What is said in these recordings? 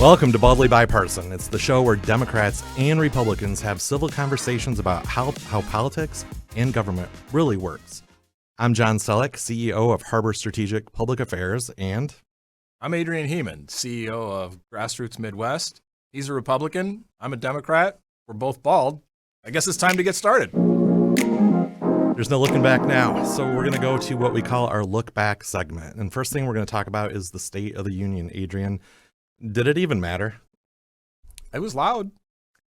Welcome to Baldly Bipartisan. It's the show where Democrats and Republicans have civil conversations about how politics and government really works. I'm John Sellek, CEO of Harbor Strategic Public Affairs, and I'm Adrian Hemond, CEO of Grassroots Midwest. He's a Republican. I'm a Democrat. We're both bald. I guess it's time to get started. There's no looking back now, so we're going to go to what we call our look back segment. And first thing we're going to talk about is the State of the Union. Adrian, did it even matter? It was loud.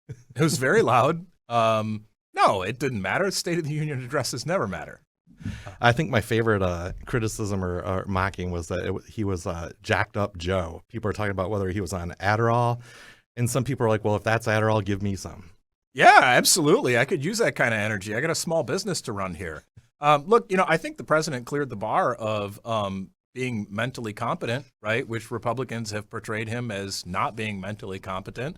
It was very loud. No, it didn't matter. State of the Union addresses never matter. I think my favorite criticism or mocking was that he was jacked up Joe. People are talking about whether he was on Adderall, and some people are like, well, if that's Adderall, give me some. Yeah, absolutely. I could use that kind of energy. I got a small business to run here. Look, I think the president cleared the bar of being mentally competent, right? Which Republicans have portrayed him as not being mentally competent.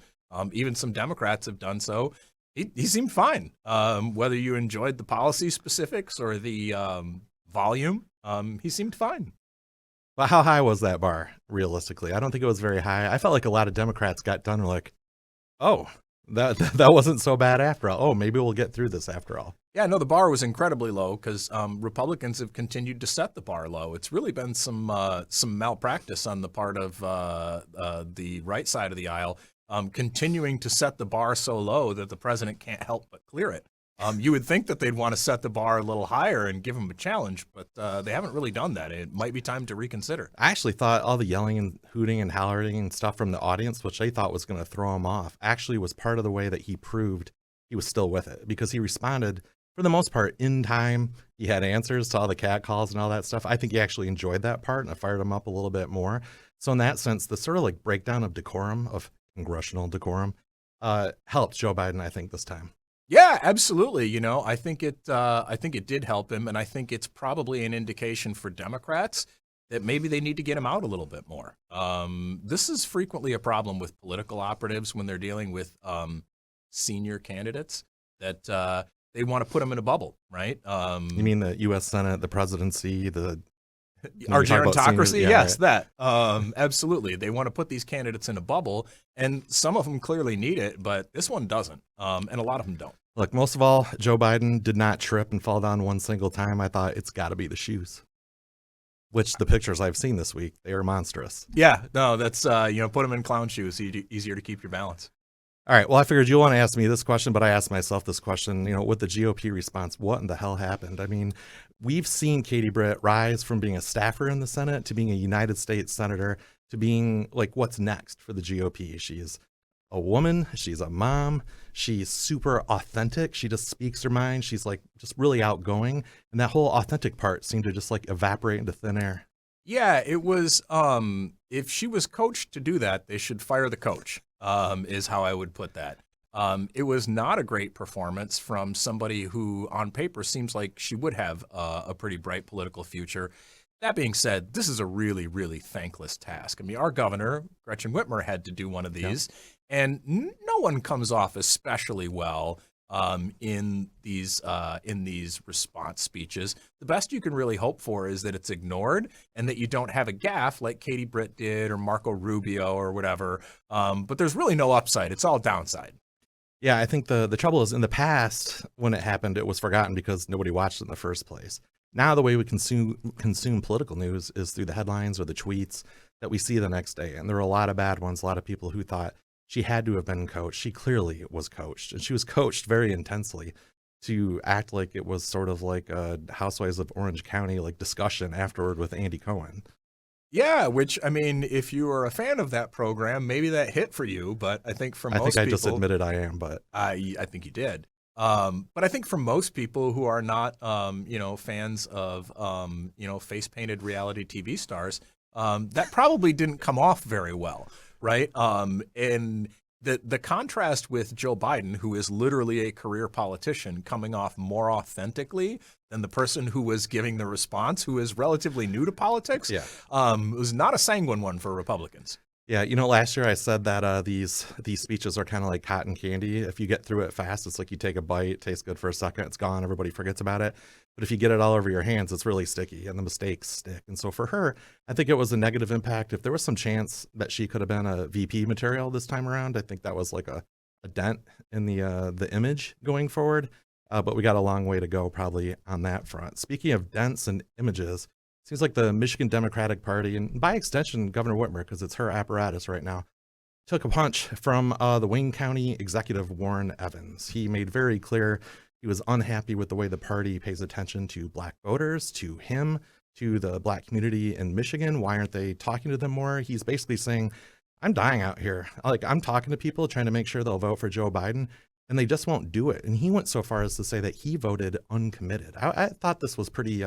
Even some Democrats have done so. He seemed fine. Whether you enjoyed the policy specifics or the volume, he seemed fine. Well, how high was that bar, realistically? I don't think it was very high. I felt like a lot of Democrats got done like, oh, that wasn't so bad after all. Oh, maybe we'll get through this after all. Yeah, no, the bar was incredibly low because Republicans have continued to set the bar low. It's really been some malpractice on the part of the right side of the aisle, continuing to set the bar so low that the president can't help but clear it. You would think that they'd want to set the bar a little higher and give him a challenge, but they haven't really done that. It might be time to reconsider. I actually thought all the yelling and hooting and hollering and stuff from the audience, which they thought was going to throw him off, actually was part of the way that he proved he was still with it, because he responded, for the most part, in time. He had answers to all the cat calls and all that stuff. I think he actually enjoyed that part, and it fired him up a little bit more. So in that sense, the sort of like breakdown of decorum, of congressional decorum, helped Joe Biden, I think, this time. Yeah, absolutely. I think it did help him, and I think it's probably an indication for Democrats that maybe they need to get him out a little bit more. This is frequently a problem with political operatives when they're dealing with senior candidates, that they want to put them in a bubble, right? You mean the U.S. Senate, the presidency, our gerontocracy? Yeah, yes, right. that. Absolutely. They want to put these candidates in a bubble, and some of them clearly need it, but this one doesn't, and a lot of them don't. Look, most of all, Joe Biden did not trip and fall down one single time. I thought it's got to be the shoes, which the pictures I've seen this week, they are monstrous. Yeah, no, that's, put them in clown shoes, easier to keep your balance. All right, well, I figured you want to ask me this question, but I asked myself this question, with the GOP response, what in the hell happened? I mean, we've seen Katie Britt rise from being a staffer in the Senate to being a United States senator to being like, what's next for the GOP? She's a woman. She's a mom. She's super authentic. She just speaks her mind. She's like just really outgoing. And that whole authentic part seemed to just like evaporate into thin air. Yeah, it was, if she was coached to do that, they should fire the coach. Is how I would put that. It was not a great performance from somebody who on paper seems like she would have a pretty bright political future. That being said, this is a really, really thankless task. I mean, our governor, Gretchen Whitmer, had to do one of these, and no one comes off especially well in these response speeches. The best you can really hope for is that it's ignored and that you don't have a gaffe like Katie Britt did or Marco Rubio or whatever. But there's really no upside. It's all downside. Yeah, I think the trouble is in the past, when it happened, it was forgotten because nobody watched it in the first place. Now the way we consume political news is through the headlines or the tweets that we see the next day. And there were a lot of bad ones, a lot of people who thought she had to have been coached. She clearly was coached, and she was coached very intensely to act like it was sort of like a Housewives of Orange County like discussion afterward with Andy Cohen. Yeah, which, I mean, if you were a fan of that program, maybe that hit for you. But I think for most people, I think I just admitted I am, but I think you did. But I think for most people who are not, fans of, face-painted reality TV stars, that probably didn't come off very well. Right. And the contrast with Joe Biden, who is literally a career politician, coming off more authentically than the person who was giving the response, who is relatively new to politics, was not a sanguine one for Republicans. Yeah, last year I said that these speeches are kind of like cotton candy. If you get through it fast, it's like you take a bite, it tastes good for a second, it's gone, everybody forgets about it. But if you get it all over your hands, it's really sticky, and the mistakes stick. And so for her, I think it was a negative impact. If there was some chance that she could have been a VP material this time around, I think that was like a dent in the image going forward. But we got a long way to go probably on that front. Speaking of dents and images, seems like the Michigan Democratic Party, and by extension, Governor Whitmer, because it's her apparatus right now, took a punch from the Wayne County Executive Warren Evans. He made very clear he was unhappy with the way the party pays attention to Black voters, to him, to the Black community in Michigan. Why aren't they talking to them more? He's basically saying, I'm dying out here. Like, I'm talking to people trying to make sure they'll vote for Joe Biden, and they just won't do it. And he went so far as to say that he voted uncommitted. I thought this was pretty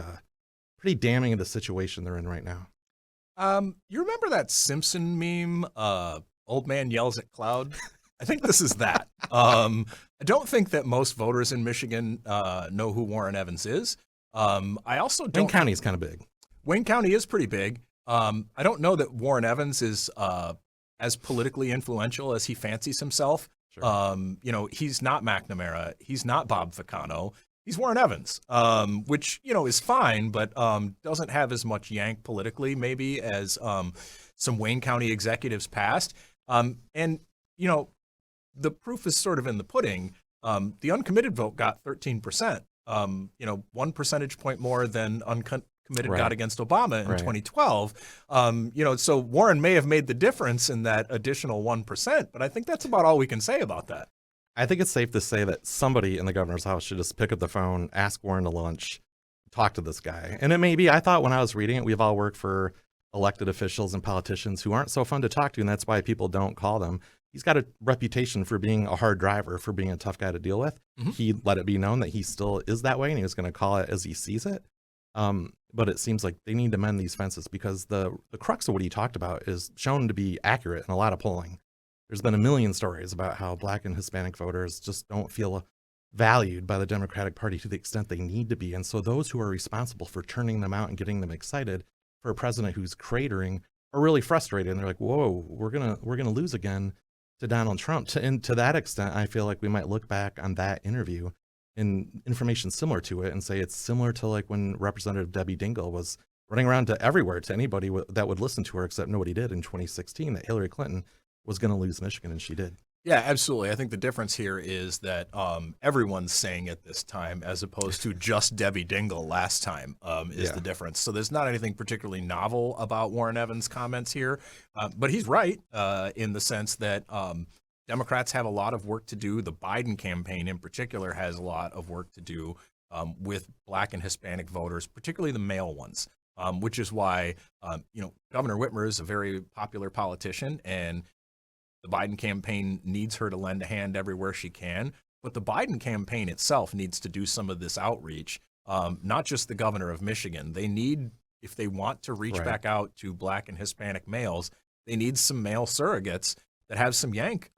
damning of the situation they're in right now. You remember that Simpson meme, old man yells at cloud? I think this is that. I don't think that most voters in Michigan know who Warren Evans is. I also don't. Wayne County is kind of big. Wayne County is pretty big. I don't know that Warren Evans is as politically influential as he fancies himself. Sure. He's not McNamara. He's not Bob Ficano. He's Warren Evans, which, is fine, but doesn't have as much yank politically maybe as some Wayne County executives past. The proof is sort of in the pudding. The uncommitted vote got 13%, 1 percentage point more than uncommitted got against Obama in 2012. So Warren may have made the difference in that additional 1%, but I think that's about all we can say about that. I think it's safe to say that somebody in the governor's house should just pick up the phone, ask Warren to lunch, talk to this guy. And it may be, I thought when I was reading it, we've all worked for elected officials and politicians who aren't so fun to talk to, and that's why people don't call them. He's got a reputation for being a hard driver, for being a tough guy to deal with. Mm-hmm. He let it be known that he still is that way, and he was going to call it as he sees it. But it seems like they need to mend these fences, because the crux of what he talked about is shown to be accurate in a lot of polling. There's been a million stories about how Black and Hispanic voters just don't feel valued by the Democratic Party to the extent they need to be. And so those who are responsible for turning them out and getting them excited for a president who's cratering are really frustrated. And they're like, whoa, we're gonna lose again to Donald Trump. And to that extent, I feel like we might look back on that interview and information similar to it and say it's similar to like when Representative Debbie Dingell was running around to everywhere to anybody that would listen to her, except nobody did in 2016, that Hillary Clinton was going to lose Michigan, and she did. Yeah, absolutely. I think the difference here is that everyone's saying it this time, as opposed to just Debbie Dingell last time is the difference. So there's not anything particularly novel about Warren Evans' comments here, but he's right in the sense that Democrats have a lot of work to do. The Biden campaign in particular has a lot of work to do with Black and Hispanic voters, particularly the male ones, which is why Governor Whitmer is a very popular politician, and the Biden campaign needs her to lend a hand everywhere she can. But the Biden campaign itself needs to do some of this outreach, not just the governor of Michigan. They need, if they want to reach back out to Black and Hispanic males, they need some male surrogates that have some yank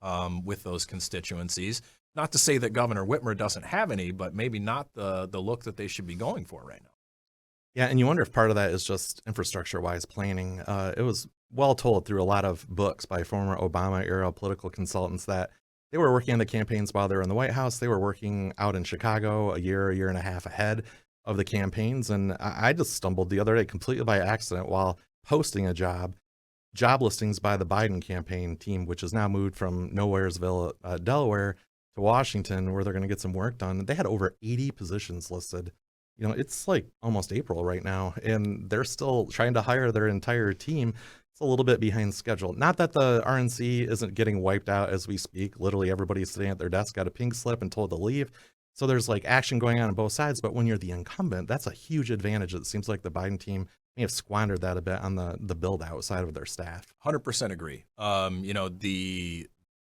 with those constituencies. Not to say that Governor Whitmer doesn't have any, but maybe not the look that they should be going for right now. Yeah, and you wonder if part of that is just infrastructure-wise planning. It was well told through a lot of books by former Obama-era political consultants that they were working on the campaigns while they were in the White House. They were working out in Chicago a year and a half ahead of the campaigns. And I just stumbled the other day completely by accident while posting a job listings by the Biden campaign team, which has now moved from Nowheresville, Delaware to Washington, where they're going to get some work done. They had over 80 positions listed. It's like almost April right now, and they're still trying to hire their entire team. It's a little bit behind schedule. Not that the RNC isn't getting wiped out as we speak. Literally everybody's sitting at their desk, got a pink slip and told to leave. So there's like action going on both sides. But when you're the incumbent, that's a huge advantage. It seems like the Biden team may have squandered that a bit on the build out side of their staff. 100% agree.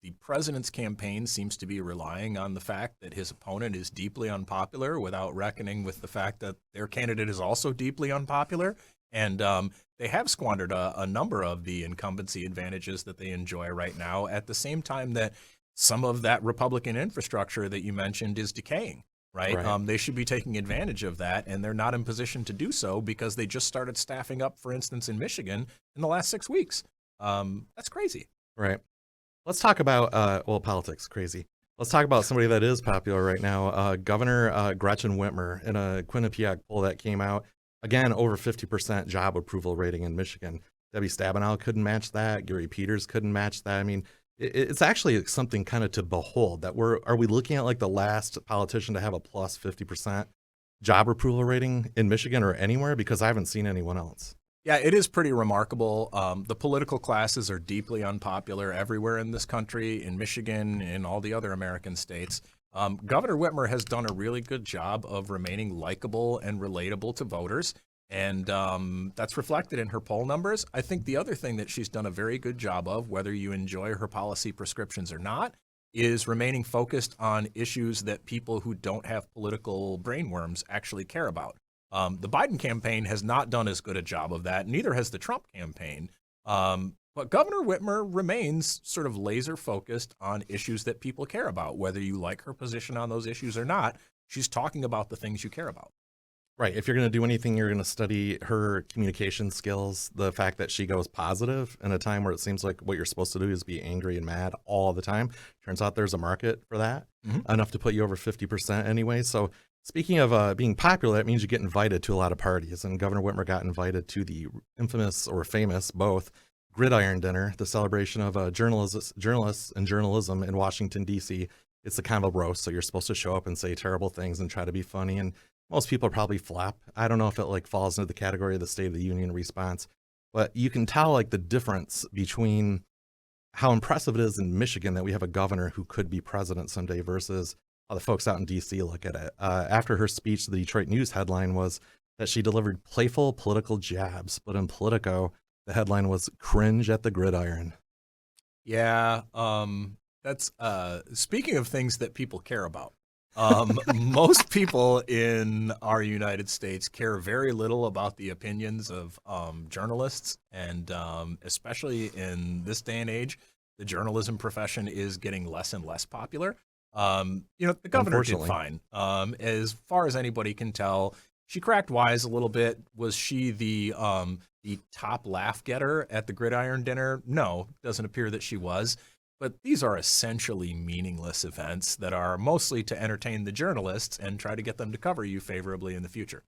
The president's campaign seems to be relying on the fact that his opponent is deeply unpopular without reckoning with the fact that their candidate is also deeply unpopular. And they have squandered a number of the incumbency advantages that they enjoy right now, at the same time that some of that Republican infrastructure that you mentioned is decaying, right? They should be taking advantage of that, and they're not in position to do so because they just started staffing up, for instance, in Michigan in the last 6 weeks. That's crazy. Right. Let's talk about, politics, crazy. Let's talk about somebody that is popular right now. Governor Gretchen Whitmer, in a Quinnipiac poll that came out, again, over 50% job approval rating in Michigan. Debbie Stabenow couldn't match that. Gary Peters couldn't match that. I mean, it's actually something kind of to behold that are we looking at like the last politician to have a plus 50% job approval rating in Michigan or anywhere? Because I haven't seen anyone else. Yeah, it is pretty remarkable. The political classes are deeply unpopular everywhere in this country, in Michigan, in all the other American states. Governor Whitmer has done a really good job of remaining likable and relatable to voters, and that's reflected in her poll numbers. I think the other thing that she's done a very good job of, whether you enjoy her policy prescriptions or not, is remaining focused on issues that people who don't have political brainworms actually care about. The Biden campaign has not done as good a job of that. Neither has the Trump campaign. But Governor Whitmer remains sort of laser focused on issues that people care about, whether you like her position on those issues or not. She's talking about the things you care about. Right. If you're going to do anything, you're going to study her communication skills, the fact that she goes positive in a time where it seems like what you're supposed to do is be angry and mad all the time. Turns out there's a market for that, enough to put you over 50% anyway. So speaking of being popular, that means you get invited to a lot of parties. And Governor Whitmer got invited to the infamous or famous, both, Gridiron Dinner, the celebration of journalists and journalism in Washington, D.C. It's a kind of a roast, so you're supposed to show up and say terrible things and try to be funny. And most people probably flap. I don't know if it like falls into the category of the State of the Union response, but you can tell like the difference between how impressive it is in Michigan that we have a governor who could be president someday versus how the folks out in D.C. look at it. After her speech, the Detroit News headline was that she delivered playful political jabs, but in Politico, the headline was "Cringe at the Gridiron." Yeah, that's speaking of things that people care about. Most people in our United States care very little about the opinions of journalists, and especially in this day and age, the journalism profession is getting less and less popular. The governor did fine. As far as anybody can tell, she cracked wise a little bit. Was she the top laugh getter at the Gridiron Dinner? No, doesn't appear that she was. But these are essentially meaningless events that are mostly to entertain the journalists and try to get them to cover you favorably in the future.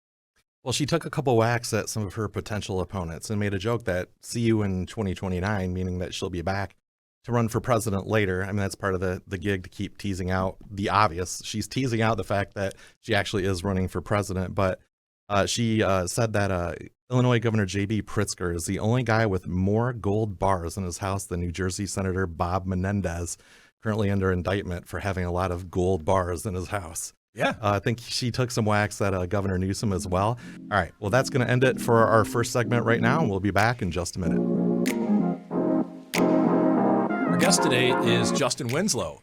Well, she took a couple whacks at some of her potential opponents and made a joke that see you in 2029, meaning that she'll be back to run for president later. I mean, that's part of the gig, to keep teasing out the obvious. She's teasing out the fact that she actually is running for president, but she said that Illinois Governor J.B. Pritzker is the only guy with more gold bars in his house than New Jersey Senator Bob Menendez, currently under indictment for having a lot of gold bars in his house. Yeah. I think she took some whacks at Governor Newsom as well. All right. Well, that's going to end it for our first segment right now, and we'll be back in just a minute. Our guest today is Justin Winslow,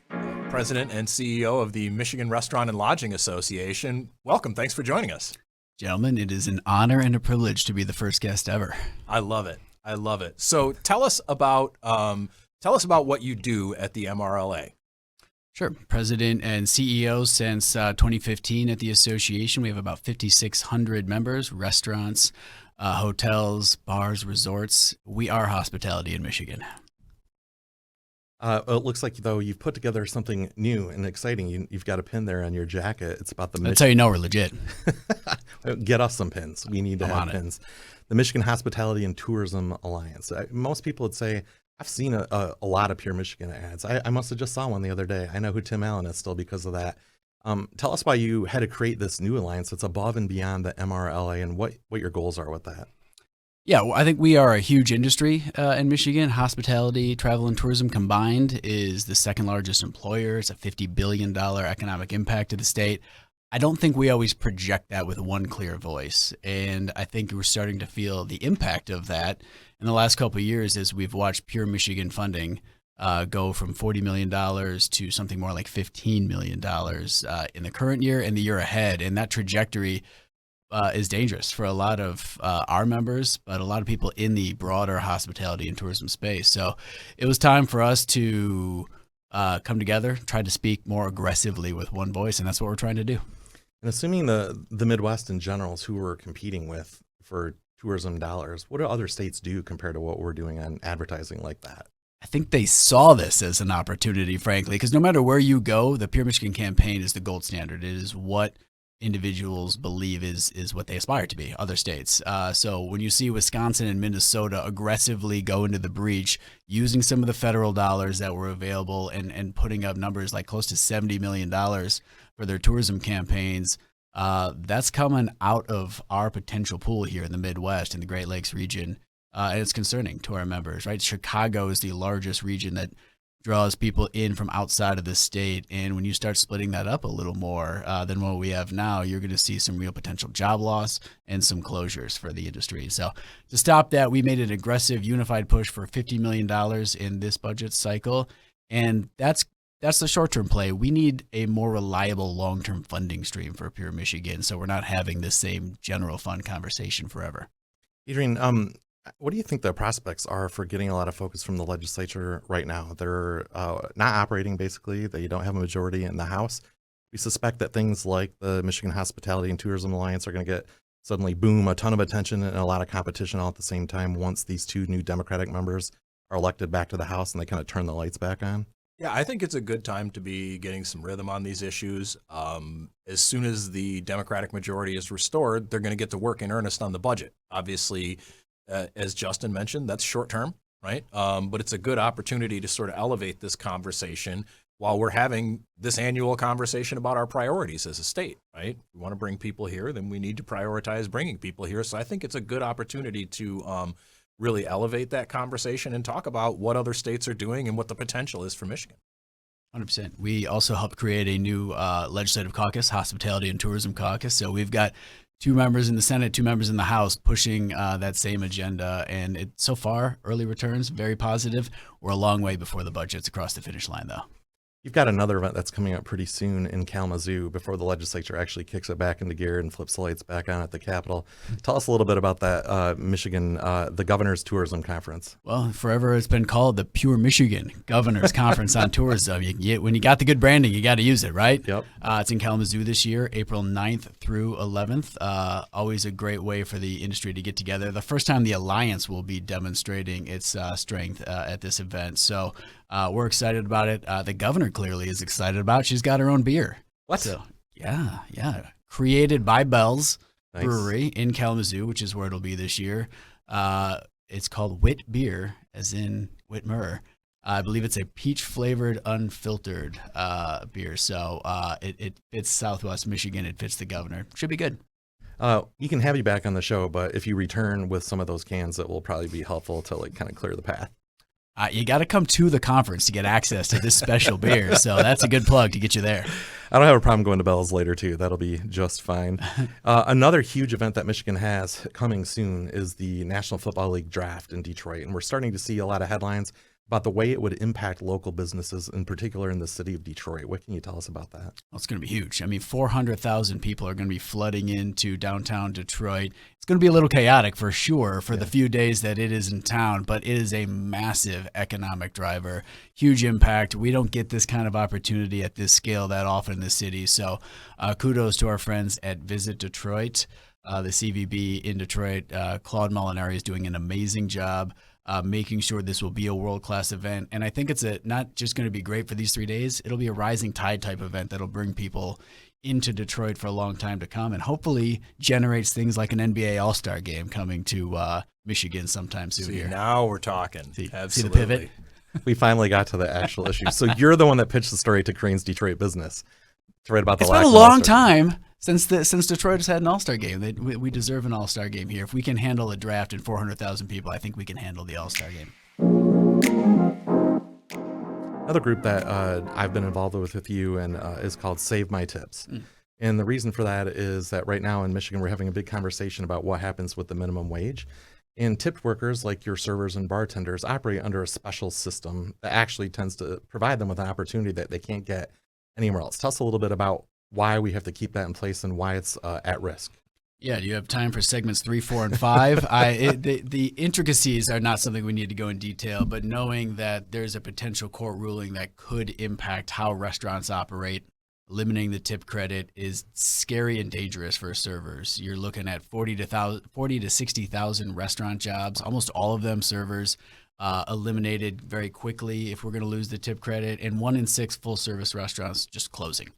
President and CEO of the Michigan Restaurant and Lodging Association. Welcome. Thanks for joining us. Gentlemen, it is an honor and a privilege to be the first guest ever. I love it. I love it. So tell us about what you do at the MRLA. Sure. President and CEO since 2015 at the association. We have about 5,600 members, restaurants, hotels, bars, resorts. We are hospitality in Michigan. It looks like, though, you've put together something new and exciting. You've got a pin there on your jacket. It's about the That's how you know we're legit. Get us some pins. We need to have pins. The Michigan Hospitality and Tourism Alliance. Most people would say, I've seen a lot of Pure Michigan ads. I must have just saw one the other day. I know who Tim Allen is still because of that. Tell us why you had to create this new alliance that's above and beyond the MRLA and what your goals are with that. Yeah, well, I think we are a huge industry in Michigan. Hospitality, travel, and tourism combined is the second largest employer. It's a $50 billion economic impact to the state. I don't think we always project that with one clear voice. And I think we're starting to feel the impact of that in the last couple of years as we've watched Pure Michigan funding go from $40 million to something more like $15 million in the current year and the year ahead. And that trajectory is dangerous for a lot of our members, but a lot of people in the broader hospitality and tourism space. So it was time for us to come together, try to speak more aggressively with one voice, and that's what we're trying to do. And assuming the Midwest in general is who we're competing with for tourism dollars. What do other states do compared to what we're doing on advertising like that? I think they saw this as an opportunity, frankly, because no matter where you go, the Pure Michigan campaign is the gold standard. It is what individuals believe is what they aspire to be, other states. So when you see Wisconsin and Minnesota aggressively go into the breach, using some of the federal dollars that were available and putting up numbers like close to $70 million for their tourism campaigns, that's coming out of our potential pool here in the Midwest and the Great Lakes region. And it's concerning to our members, right? Chicago is the largest region that draws people in from outside of the state. And when you start splitting that up a little more than what we have now, you're going to see some real potential job loss and some closures for the industry. So to stop that, we made an aggressive unified push for $50 million in this budget cycle. And that's the short-term play. We need a more reliable long-term funding stream for Pure Michigan, so we're not having the same general fund conversation forever. Adrian, what do you think the prospects are for getting a lot of focus from the legislature right now? They're not operating, basically. They don't have a majority in the House. We suspect that things like the Michigan Hospitality and Tourism Alliance are going to get suddenly, boom, a ton of attention and a lot of competition all at the same time once these two new Democratic members are elected back to the House and they kind of turn the lights back on. Yeah, I think it's a good time to be getting some rhythm on these issues. As soon as the Democratic majority is restored, they're going to get to work in earnest on the budget. Obviously, as Justin mentioned, that's short term, right? But it's a good opportunity to sort of elevate this conversation while we're having this annual conversation about our priorities as a state, right? We want to bring people here, then we need to prioritize bringing people here. So I think it's a good opportunity to really elevate that conversation and talk about what other states are doing and what the potential is for Michigan. 100%. We also helped create a new legislative caucus, Hospitality and Tourism Caucus. So we've got 2 members in the Senate, 2 members in the House pushing that same agenda. And so far, early returns, very positive. We're a long way before the budget's across the finish line, though. You've got another event that's coming up pretty soon in Kalamazoo before the legislature actually kicks it back into gear and flips the lights back on at the Capitol. Tell us a little bit about that Michigan, the Governor's Tourism Conference. Well, forever it's been called the Pure Michigan Governor's Conference on Tourism. When you got the good branding, you got to use it, right? Yep. It's in Kalamazoo this year, April 9th through 11th. Always a great way for the industry to get together. The first time the Alliance will be demonstrating its strength at this event. So we're excited about it. The governor clearly is excited about it. She's got her own beer. What? So, yeah. Created by Bell's Nice. Brewery in Kalamazoo, which is where it'll be this year. It's called Whit Beer, as in Whitmer. I believe it's a peach-flavored, unfiltered beer. So it fits Southwest Michigan. It fits the governor. Should be good. We can have you back on the show, but if you return with some of those cans, it will probably be helpful to kind of clear the path. You got to come to the conference to get access to this special beer. So that's a good plug to get you there. I don't have a problem going to Bell's later, too. That'll be just fine. Another huge event that Michigan has coming soon is the National Football League Draft in Detroit. And we're starting to see a lot of headlines about the way it would impact local businesses, in particular in the city of Detroit. What can you tell us about that? Well, it's going to be huge. I mean, 400,000 people are going to be flooding into downtown Detroit. It's going to be a little chaotic for sure for the few days that it is in town, but it is a massive economic driver, huge impact. We don't get this kind of opportunity at this scale that often in the city. So kudos to our friends at Visit Detroit, the CVB in Detroit. Claude Molinari is doing an amazing job making sure this will be a world-class event. And I think it's not just going to be great for these 3 days. It'll be a rising tide type event that'll bring people into Detroit for a long time to come and hopefully generates things like an NBA All-Star game coming to Michigan sometime soon. See, now we're talking. Absolutely. See the pivot? We finally got to the actual issue. So you're the one that pitched the story to Crane's Detroit Business to write about the It's lack been a of long All-Star time since Detroit has had an All-Star game. We deserve an All-Star game here. If we can handle a draft and 400,000 people, I think we can handle the All-Star game. Another group that I've been involved with you and is called Save My Tips. And the reason for that is that right now in Michigan, we're having a big conversation about what happens with the minimum wage. And tipped workers like your servers and bartenders operate under a special system that actually tends to provide them with an opportunity that they can't get anywhere else. Tell us a little bit about why we have to keep that in place and why it's at risk. Yeah, do you have time for segments 3, 4, and 5? The intricacies are not something we need to go in detail, but knowing that there's a potential court ruling that could impact how restaurants operate eliminating the tip credit is scary and dangerous for servers. You're looking at 40 to 60,000 restaurant jobs, almost all of them servers, eliminated very quickly if we're going to lose the tip credit, and 1 in 6 full-service restaurants just closing.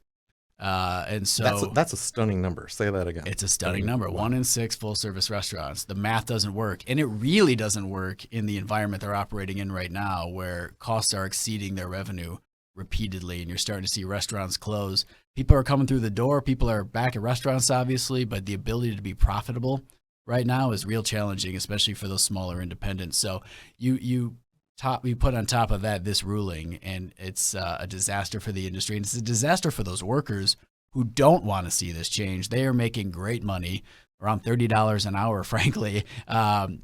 And so that's a stunning number. Say that again. It's a stunning number. 1 in 6 full-service restaurants. The math doesn't work, and it really doesn't work in the environment they're operating in right now, where costs are exceeding their revenue repeatedly, and you're starting to see restaurants close. People are coming through the door. People are back at restaurants, obviously, but the ability to be profitable right now is real challenging, especially for those smaller independents. So you put on top of that this ruling, and it's a disaster for the industry, and it's a disaster for those workers who don't want to see this change. They are making great money, around $30 an hour, frankly,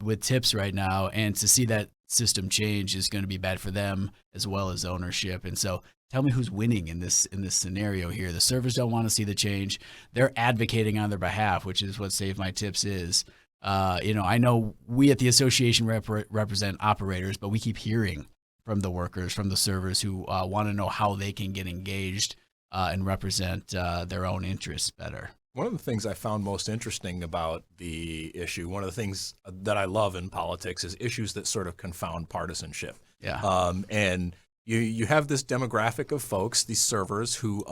with tips right now, and to see that system change is going to be bad for them as well as ownership. And so tell me who's winning in this scenario here. The servers don't want to see the change. They're advocating on their behalf, which is what Save My Tips is. I know we at the association represent operators, but we keep hearing from the workers, from the servers who want to know how they can get engaged and represent their own interests better. One of the things I found most interesting about the issue, one of the things that I love in politics, is issues that sort of confound partisanship. Yeah. And you have this demographic of folks, these servers, who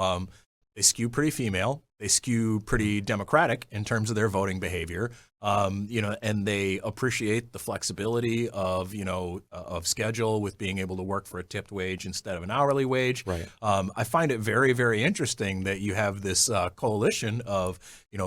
they skew pretty female, they skew pretty democratic in terms of their voting behavior, and they appreciate the flexibility of schedule with being able to work for a tipped wage instead of an hourly wage. Right. I find it very, very interesting that you have this coalition of,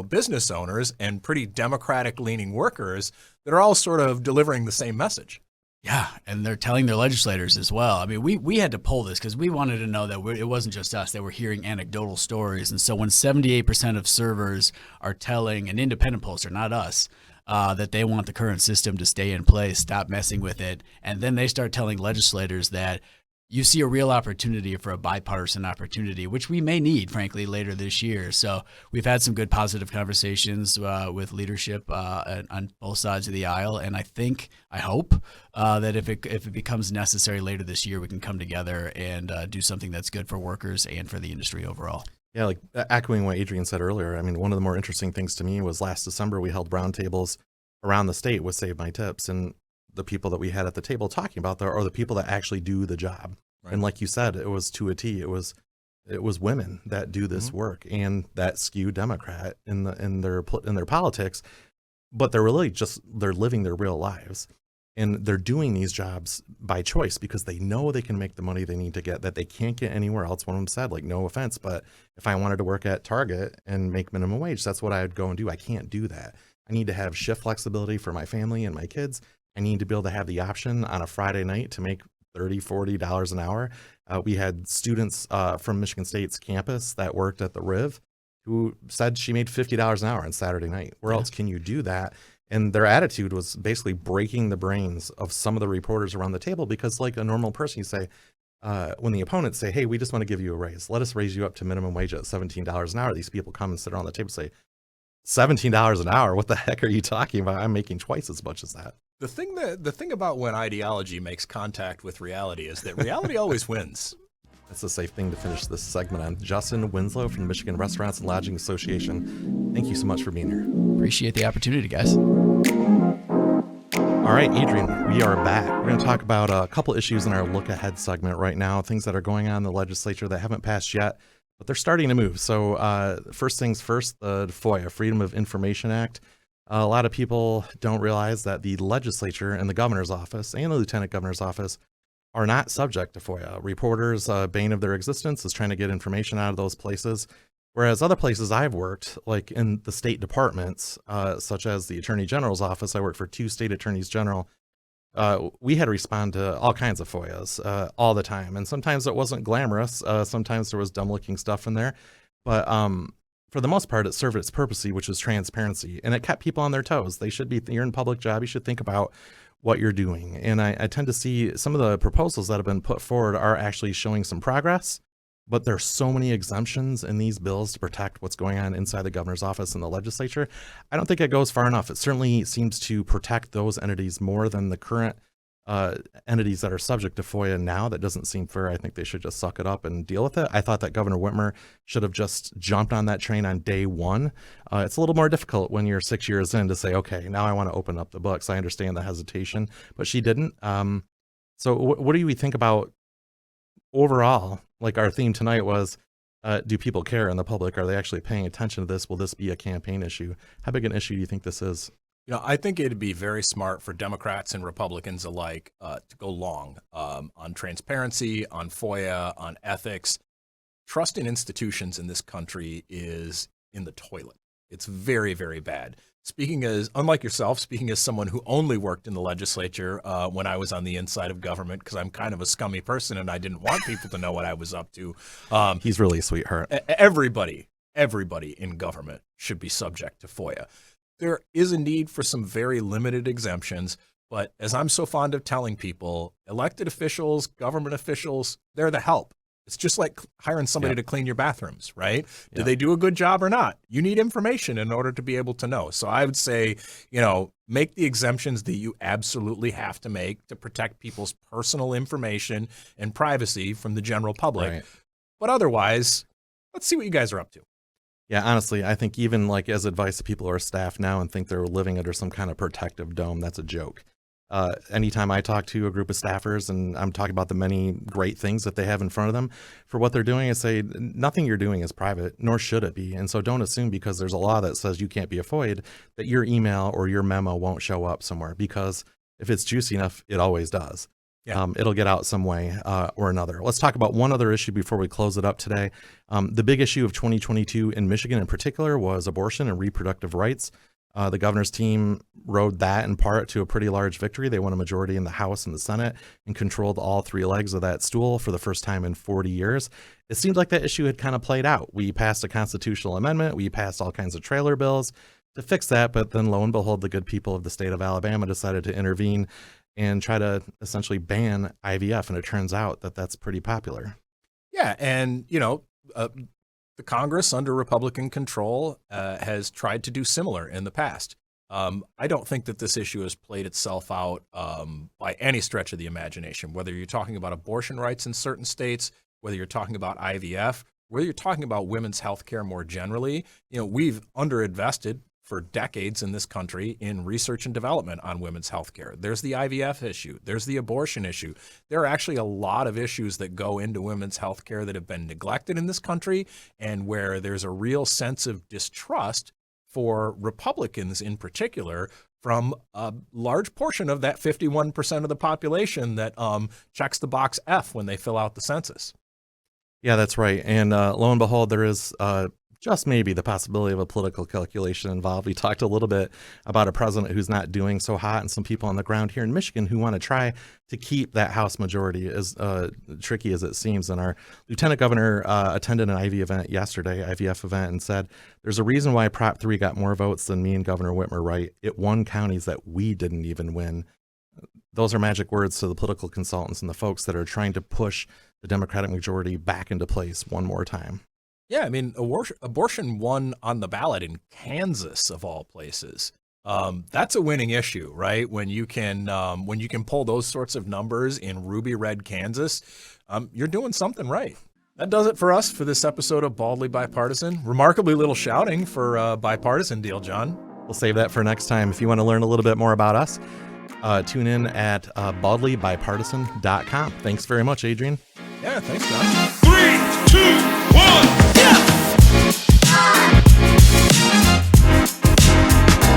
business owners and pretty democratic-leaning workers that are all sort of delivering the same message. Yeah, and they're telling their legislators as well. I mean, we had to pull this because we wanted to know that it wasn't just us. They were hearing anecdotal stories. And so when 78% of servers are telling an independent pollster, not us, that they want the current system to stay in place, stop messing with it, and then they start telling legislators that you see a real opportunity for a bipartisan opportunity, which we may need, frankly, later this year. So we've had some good positive conversations with leadership on both sides of the aisle, and I hope that if it becomes necessary later this year, we can come together and do something that's good for workers and for the industry overall. Yeah, like echoing what Adrian said earlier, I mean, one of the more interesting things to me was last December we held roundtables around the state with Save My Tips, and the people that we had at the table talking about there are the people that actually do the job. Right. And like you said, it was to a T. It was women that do this work and that skew Democrat in their politics, but they're really they're living their real lives, and they're doing these jobs by choice because they know they can make the money they need to get that they can't get anywhere else. One of them said, like, no offense, but if I wanted to work at Target and make minimum wage, that's what I would go and do. I can't do that. I need to have shift flexibility for my family and my kids. I need to be able to have the option on a Friday night to make $30, $40 an hour. We had students from Michigan State's campus that worked at the Riv who said she made $50 an hour on Saturday night. Where else can you do that? And their attitude was basically breaking the brains of some of the reporters around the table, because like a normal person, you say, when the opponents say, hey, we just want to give you a raise, let us raise you up to minimum wage at $17 an hour. These people come and sit around the table and say, $17 an hour? What the heck are you talking about? I'm making twice as much as that. The thing about when ideology makes contact with reality is that reality always wins. That's a safe thing to finish this segment on. Justin Winslow from the Michigan Restaurants and Lodging Association, thank you so much for being here. Appreciate the opportunity, guys. All right, Adrian, we are back. We're going to talk about a couple issues in our look ahead segment right now, things that are going on in the legislature that haven't passed yet, but they're starting to move. So first things first, the FOIA, Freedom of Information Act. A lot of people don't realize that the legislature and the governor's office and the lieutenant governor's office are not subject to FOIA. Reporters, bane of their existence is trying to get information out of those places. Whereas other places I've worked, like in the state departments, such as the Attorney General's office, I worked for 2 state attorneys general. We had to respond to all kinds of FOIAs all the time. And sometimes it wasn't glamorous. Sometimes there was dumb looking stuff in there. But for the most part, it served its purpose, which is transparency. And it kept people on their toes. They should be, you're in a public job, you should think about what you're doing. And I tend to see some of the proposals that have been put forward are actually showing some progress. But there's so many exemptions in these bills to protect what's going on inside the governor's office and the legislature. I don't think it goes far enough. It certainly seems to protect those entities more than the current entities that are subject to FOIA now. That doesn't seem fair. I think they should just suck it up and deal with it. I thought that Governor Whitmer should have just jumped on that train on day one. It's a little more difficult when you're 6 years in to say, okay, now I want to open up the books. I understand the hesitation, but she didn't. So what do we think about overall? Like our theme tonight was, do people care in the public? Are they actually paying attention to this? Will this be a campaign issue? How big an issue do you think this is? I think it'd be very smart for Democrats and Republicans alike to go long on transparency, on FOIA, on ethics. Trust in institutions in this country is in the toilet. It's very, very bad. Unlike yourself, speaking as someone who only worked in the legislature when I was on the inside of government, because I'm kind of a scummy person and I didn't want people to know what I was up to. He's really a sweetheart. Everybody in government should be subject to FOIA. There is a need for some very limited exemptions, but as I'm so fond of telling people, elected officials, government officials, they're the help. It's just like hiring somebody to clean your bathrooms, right? Do they do a good job or not? You need information in order to be able to know. So I would say, make the exemptions that you absolutely have to make to protect people's personal information and privacy from the general public. Right. But otherwise, let's see what you guys are up to. Yeah, honestly, I think even like as advice to people who are staff now and think they're living under some kind of protective dome, that's a joke. Anytime I talk to a group of staffers and I'm talking about the many great things that they have in front of them for what they're doing, I say nothing you're doing is private, nor should it be. And so don't assume because there's a law that says you can't be FOIA'd that your email or your memo won't show up somewhere, because if it's juicy enough, it always does. Yeah. It'll get out some way or another. Let's talk about one other issue before we close it up today. The big issue of 2022 in Michigan in particular was abortion and reproductive rights. The governor's team rode that in part to a pretty large victory. They won a majority in the House and the Senate and controlled all three legs of that stool for the first time in 40 years. It seemed like that issue had kind of played out. We passed a constitutional amendment. We passed all kinds of trailer bills to fix that. But then lo and behold, the good people of the state of Alabama decided to intervene and try to essentially ban IVF. And it turns out that that's pretty popular. Yeah. And, the Congress under Republican control has tried to do similar in the past. I don't think that this issue has played itself out by any stretch of the imagination, whether you're talking about abortion rights in certain states, whether you're talking about IVF, whether you're talking about women's health care more generally. We've underinvested for decades in this country in research and development on women's health care. There's the IVF issue. There's the abortion issue. There are actually a lot of issues that go into women's health care that have been neglected in this country, and where there's a real sense of distrust for Republicans in particular from a large portion of that 51% of the population that checks the box F when they fill out the census. Yeah, that's right. And lo and behold, there is just maybe the possibility of a political calculation involved. We talked a little bit about a president who's not doing so hot and some people on the ground here in Michigan who want to try to keep that House majority, as tricky as it seems. And our lieutenant governor attended an IVF event, and said, there's a reason why Prop 3 got more votes than me and Governor Whitmer, right? It won counties that we didn't even win. Those are magic words to the political consultants and the folks that are trying to push the Democratic majority back into place one more time. Yeah, I mean, abortion won on the ballot in Kansas, of all places. That's a winning issue, right? When you can pull those sorts of numbers in ruby red Kansas, you're doing something right. That does it for us for this episode of Baldly Bipartisan. Remarkably little shouting for a bipartisan deal, John. We'll save that for next time. If you want to learn a little bit more about us, tune in at baldlybipartisan.com. Thanks very much, Adrian. Yeah, thanks, John. 3, 2, 1, yeah!